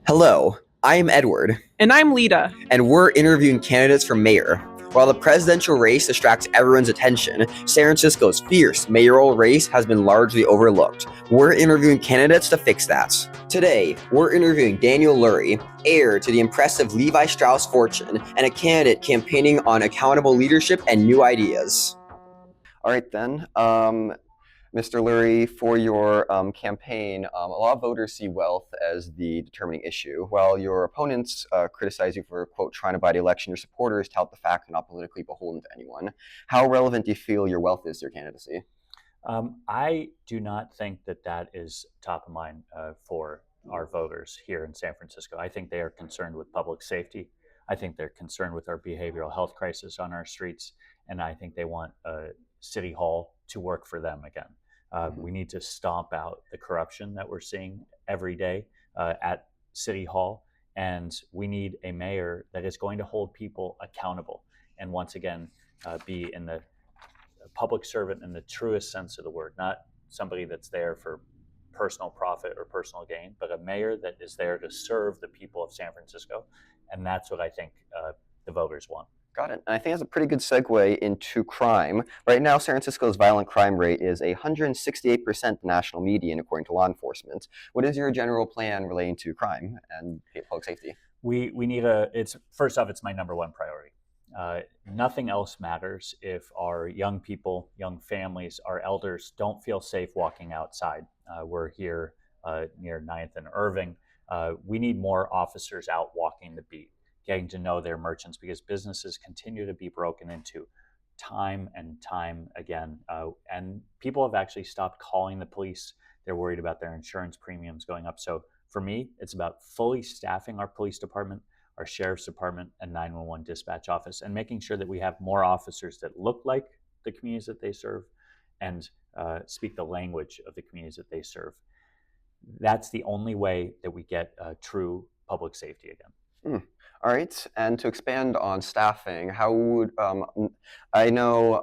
Hello, I'm Edward, And I'm Lita. and we're interviewing candidates for mayor. While the presidential race distracts everyone's attention, San Francisco's fierce mayoral race has been largely overlooked. We're interviewing candidates to fix that. Today, we're interviewing Daniel Lurie, heir to the impressive Levi Strauss fortune, and a candidate campaigning on accountable leadership and new ideas. All right, then. Mr. Lurie, for your campaign, a lot of voters see wealth as the determining issue, while your opponents criticize you for, quote, trying to buy the election. Your supporters tout the fact they're not politically beholden to anyone. How relevant do you feel your wealth is to your candidacy? I do not think that is top of mind for our voters here in San Francisco. I think they are concerned with public safety. I think they're concerned with our behavioral health crisis on our streets, and I think they want City Hall to work for them again. We need to stomp out the corruption that we're seeing every day at City Hall, and we need a mayor that is going to hold people accountable and once again be in the public servant in the truest sense of the word, not somebody that's there for personal profit or personal gain, but a mayor that is there to serve the people of San Francisco. And that's what I think the voters want. Got it. And I think that's a pretty good segue into crime. Right now, San Francisco's violent crime rate is 168% the national median, according to law enforcement. What is your general plan relating to crime and public safety? We need first off, it's my number one priority. Nothing else matters if our young people, young families, our elders don't feel safe walking outside. We're here near 9th and Irving. We need more officers out walking the beat, getting to know their merchants, because businesses continue to be broken into time and time again. And people have actually stopped calling the police. They're worried about their insurance premiums going up. So for me, it's about fully staffing our police department, our sheriff's department, and 911 dispatch office, and making sure that we have more officers that look like the communities that they serve and speak the language of the communities that they serve. That's the only way that we get true public safety again. All right, and to expand on staffing, how would I know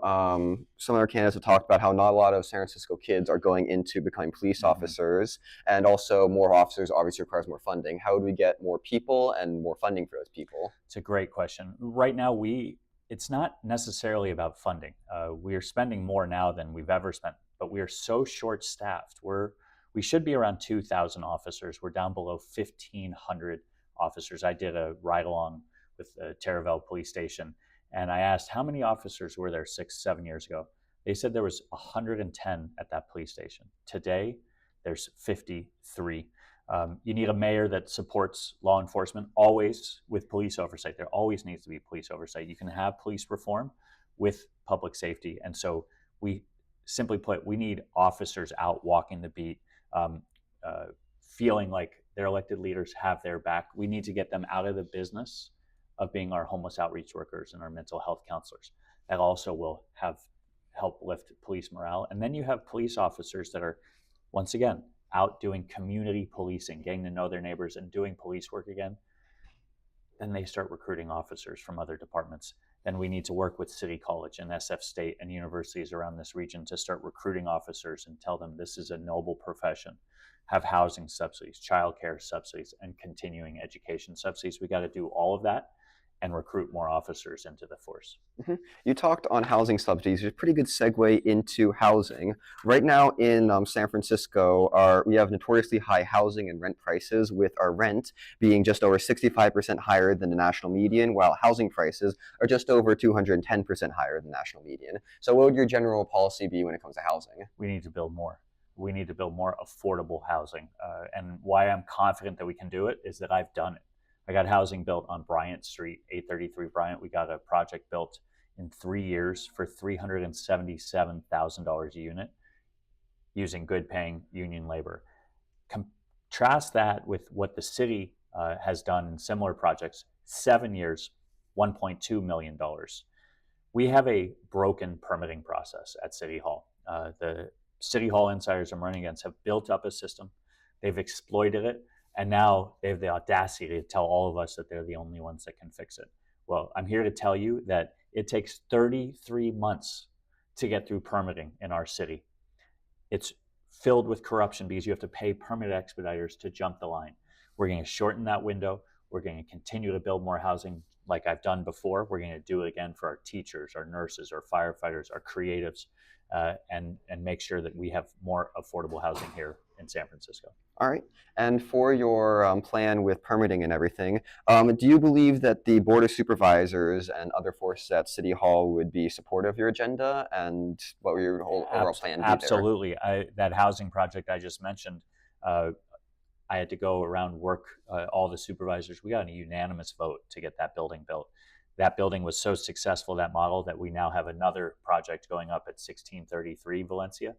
some of our candidates have talked about how not a lot of San Francisco kids are going into becoming police officers, and also more officers obviously requires more funding. How would we get more people and more funding for those people? It's a great question. Right now, it's not necessarily about funding. We are spending more now than we've ever spent, but we are so short-staffed. We should be around 2,000 officers. We're down below 1,500 officers. I did a ride along with the Terraville Police Station, and I asked how many officers were there 6-7 years ago. They said there was 110 at that police station. Today, there's 53. You need a mayor that supports law enforcement, always with police oversight. There always needs to be police oversight. You can have police reform with public safety. And so simply put, we need officers out walking the beat, feeling like their elected leaders have their back. We need to get them out of the business of being our homeless outreach workers and our mental health counselors. That also will help lift police morale. And then you have police officers that are, once again, out doing community policing, getting to know their neighbors and doing police work again. Then they start recruiting officers from other departments. Then we need to work with City College and SF State and universities around this region to start recruiting officers and tell them this is a noble profession. Have housing subsidies, childcare subsidies, and continuing education subsidies. We got to do all of that and recruit more officers into the force. Mm-hmm. You talked on housing subsidies. There's a pretty good segue into housing. Right now in San Francisco, we have notoriously high housing and rent prices, with our rent being just over 65% higher than the national median, while housing prices are just over 210% higher than the national median. So what would your general policy be when it comes to housing? We need to build more. We need to build more affordable housing. And why I'm confident that we can do it is that I've done it. I got housing built on Bryant Street, 833 Bryant. We got a project built in 3 years for $377,000 a unit using good paying union labor. Contrast that with what the city has done in similar projects, 7 years, $1.2 million. We have a broken permitting process at City Hall. The City Hall insiders I'm running against have built up a system. They've exploited it. And now they have the audacity to tell all of us that they're the only ones that can fix it. Well, I'm here to tell you that it takes 33 months to get through permitting in our city. It's filled with corruption because you have to pay permit expediters to jump the line. We're going to shorten that window. We're going to continue to build more housing like I've done before. We're going to do it again for our teachers, our nurses, our firefighters, our creatives, and make sure that we have more affordable housing here in San Francisco. All right. And for your plan with permitting and everything, do you believe that the Board of Supervisors and other forces at City Hall would be supportive of your agenda? And what would your whole overall plan be there? Absolutely. That housing project I just mentioned, I had to go around work all the supervisors. We got a unanimous vote to get that building built. That building was so successful, that model, that we now have another project going up at 1633 Valencia.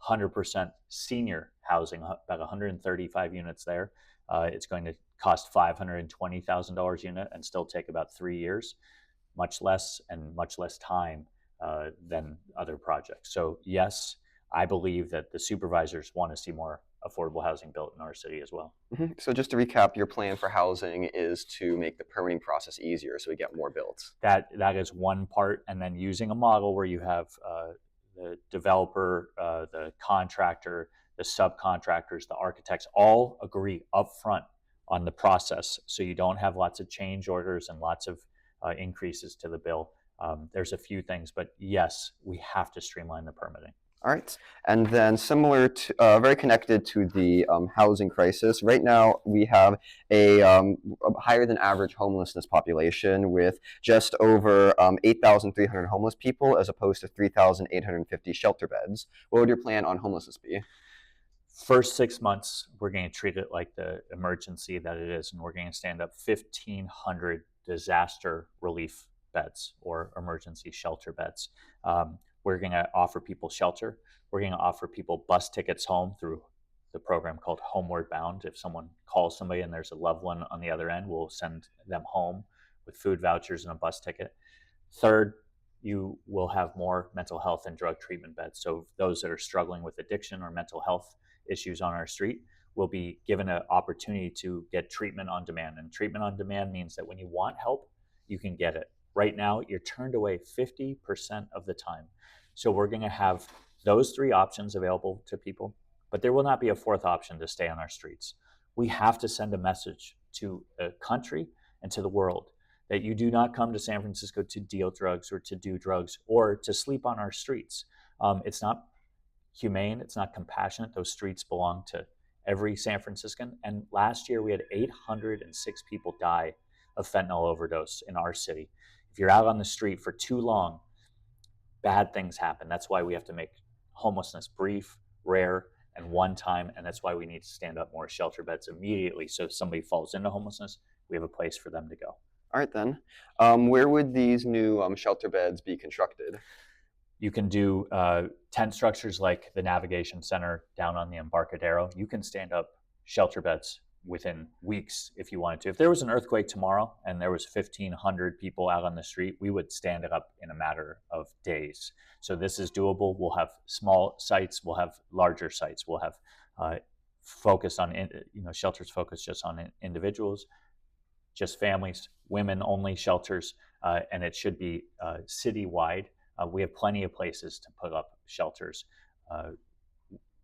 100% senior housing, about 135 units there. It's going to cost $520,000 a unit and still take about 3 years, much less time than other projects. So yes, I believe that the supervisors want to see more affordable housing built in our city as well. Mm-hmm. So just to recap, your plan for housing is to make the permitting process easier so we get more built. That is one part, and then using a model where you have the developer, the contractor, the subcontractors, the architects all agree up front on the process, so you don't have lots of change orders and lots of increases to the bill. There's a few things, but yes, we have to streamline the permitting. All right. And then similar to, very connected to the housing crisis, right now we have a higher than average homelessness population with just over 8,300 homeless people as opposed to 3,850 shelter beds. What would your plan on homelessness be? First 6 months, we're going to treat it like the emergency that it is, and we're going to stand up 1,500 disaster relief beds or emergency shelter beds. We're going to offer people shelter. We're going to offer people bus tickets home through the program called Homeward Bound. If someone calls somebody and there's a loved one on the other end, we'll send them home with food vouchers and a bus ticket. Third, you will have more mental health and drug treatment beds. So those that are struggling with addiction or mental health issues on our street will be given an opportunity to get treatment on demand. And treatment on demand means that when you want help, you can get it. Right now, you're turned away 50% of the time. So we're going to have those three options available to people, but there will not be a fourth option to stay on our streets. We have to send a message to the country and to the world that you do not come to San Francisco to deal drugs or to do drugs or to sleep on our streets. It's not humane. It's not compassionate. Those streets belong to every San Franciscan. And last year we had 806 people die of fentanyl overdose in our city. If you're out on the street for too long, bad things happen. That's why we have to make homelessness brief, rare, and one time. And that's why we need to stand up more shelter beds immediately. So if somebody falls into homelessness, we have a place for them to go. All right, then. Where would these new shelter beds be constructed? You can do tent structures like the Navigation Center down on the Embarcadero. You can stand up shelter beds within weeks if you wanted to. If there was an earthquake tomorrow and there was 1,500 people out on the street, we would stand it up in a matter of days. So this is doable. We'll have small sites. We'll have larger sites. We'll have focus on, shelters focused just on individuals, just families, women-only shelters, and it should be citywide. We have plenty of places to put up shelters.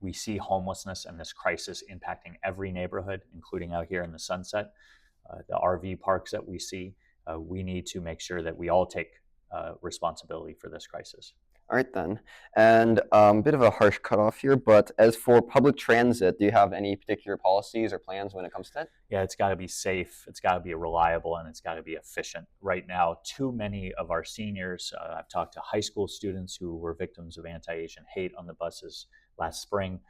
We see homelessness and this crisis impacting every neighborhood, including out here in the Sunset, the RV parks that we see. We need to make sure that we all take responsibility for this crisis. All right, then. And a bit of a harsh cutoff here, but as for public transit, do you have any particular policies or plans when it comes to that? Yeah, it's got to be safe, it's got to be reliable, and it's got to be efficient. Right now, too many of our seniors, I've talked to high school students who were victims of anti-Asian hate on the buses last spring.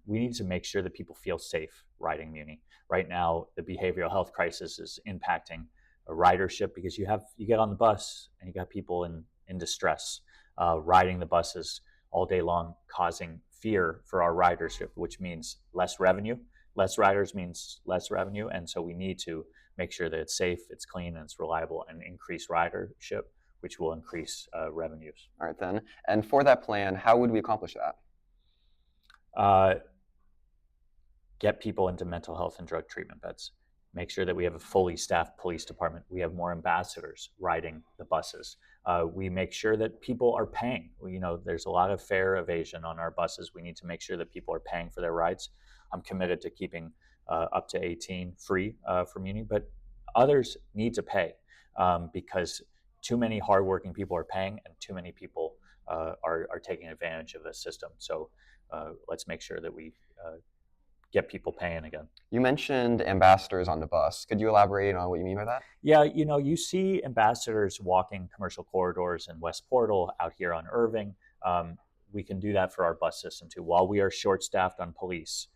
We need to make sure that people feel safe riding Muni. Right now, the behavioral health crisis is impacting a ridership because you get on the bus and you got people in distress. Riding the buses all day long, causing fear for our ridership, which means less revenue. Less riders means less revenue, and so we need to make sure that it's safe, it's clean, and it's reliable, and increase ridership, which will increase revenues. All right, then. And for that plan, how would we accomplish that? Get people into mental health and drug treatment beds. Make sure that we have a fully staffed police department. We have more ambassadors riding the buses. We make sure that people are paying. There's a lot of fare evasion on our buses. We need to make sure that people are paying for their rides. I'm committed to keeping up to 18 free for Muni, but others need to pay because too many hardworking people are paying and too many people are taking advantage of the system. So let's make sure that we get people paying again. You mentioned ambassadors on the bus. Could you elaborate on what you mean by that? Yeah, you see ambassadors walking commercial corridors in West Portal, out here on Irving. We can do that for our bus system too. While we are short-staffed on police,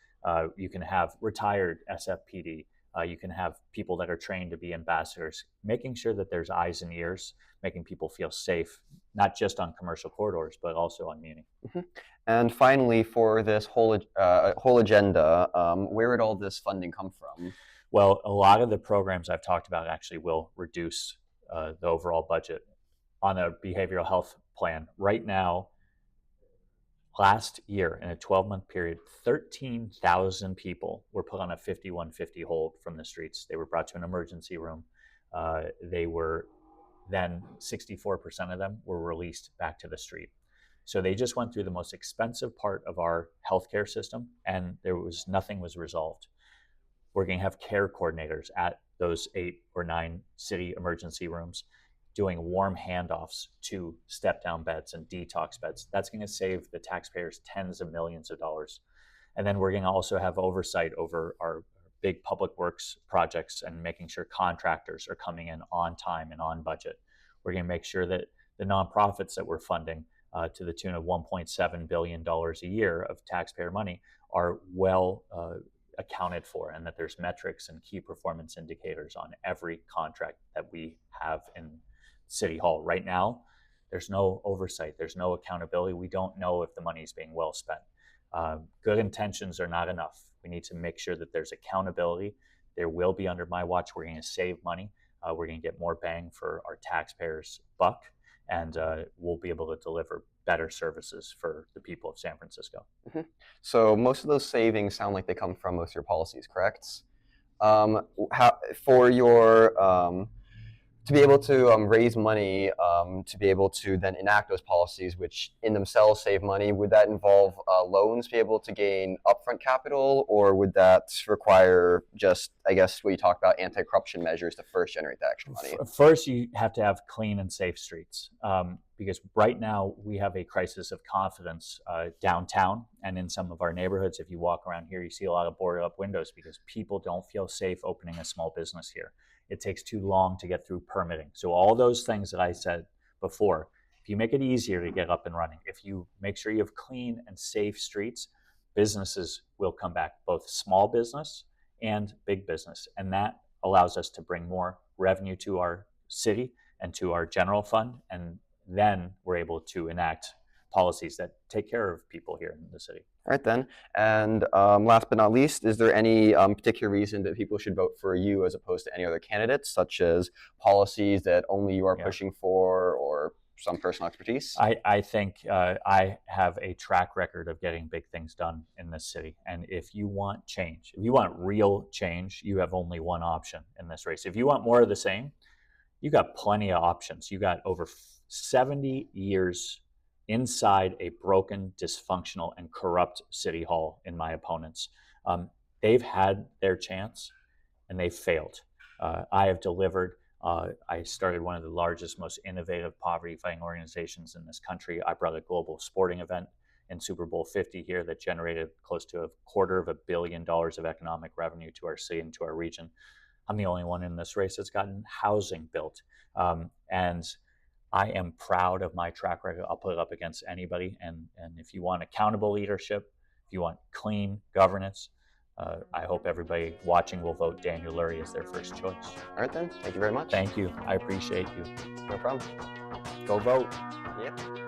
you can have retired SFPD. You can have people that are trained to be ambassadors, making sure that there's eyes and ears, making people feel safe, not just on commercial corridors, but also on Muni. Mm-hmm. And finally, for this whole agenda, where would all this funding come from? Well, a lot of the programs I've talked about actually will reduce the overall budget on a behavioral health plan. Right now, last year, in a 12-month period, 13,000 people were put on a 5150 hold from the streets. They were brought to an emergency room. Then 64% of them were released back to the street. So they just went through the most expensive part of our healthcare system, and nothing was resolved. We're going to have care coordinators at those 8 or 9 city emergency rooms doing warm handoffs to step-down beds and detox beds. That's going to save the taxpayers tens of millions of dollars. And then we're going to also have oversight over our big public works projects and making sure contractors are coming in on time and on budget. We're going to make sure that the nonprofits that we're funding to the tune of $1.7 billion a year of taxpayer money are well accounted for, and that there's metrics and key performance indicators on every contract that we have in City Hall. Right now, there's no oversight, there's no accountability. We don't know if the money is being well spent. Good intentions are not enough. We need to make sure that there's accountability. There will be, under my watch, we're going to save money. We're going to get more bang for our taxpayers' buck, and we'll be able to deliver better services for the people of San Francisco. Mm-hmm. So most of those savings sound like they come from most of your policies, correct? For your to be able to raise money to be able to then enact those policies, which in themselves save money, would that involve loans to be able to gain upfront capital, or would that require just, I guess, what you talked about, anti-corruption measures to first generate that extra money? First, you have to have clean and safe streets, because right now we have a crisis of confidence downtown and in some of our neighborhoods. If you walk around here, you see a lot of boarded up windows because people don't feel safe opening a small business here. It takes too long to get through permitting. So all those things that I said before, if you make it easier to get up and running, if you make sure you have clean and safe streets, businesses will come back, both small business and big business. And that allows us to bring more revenue to our city and to our general fund. And then we're able to enact policies that take care of people here in the city. All right, then. And last but not least, is there any particular reason that people should vote for you as opposed to any other candidates, such as policies that only you are pushing for, or some personal expertise? I think I have a track record of getting big things done in this city. And if you want change, if you want real change, you have only one option in this race. If you want more of the same, you got plenty of options. You got over 70 years inside a broken, dysfunctional, and corrupt city hall in my opponents. They've had their chance and they've failed. I have delivered. I started one of the largest, most innovative poverty fighting organizations in this country. I brought a global sporting event in Super Bowl 50 here that generated close to $250 million of economic revenue to our city and to our region. I'm the only one in this race that's gotten housing built. And I am proud of my track record. I'll put it up against anybody. And if you want accountable leadership, if you want clean governance, I hope everybody watching will vote Daniel Lurie as their first choice. All right, then. Thank you very much. Thank you. I appreciate you. No problem. Go vote. Yep.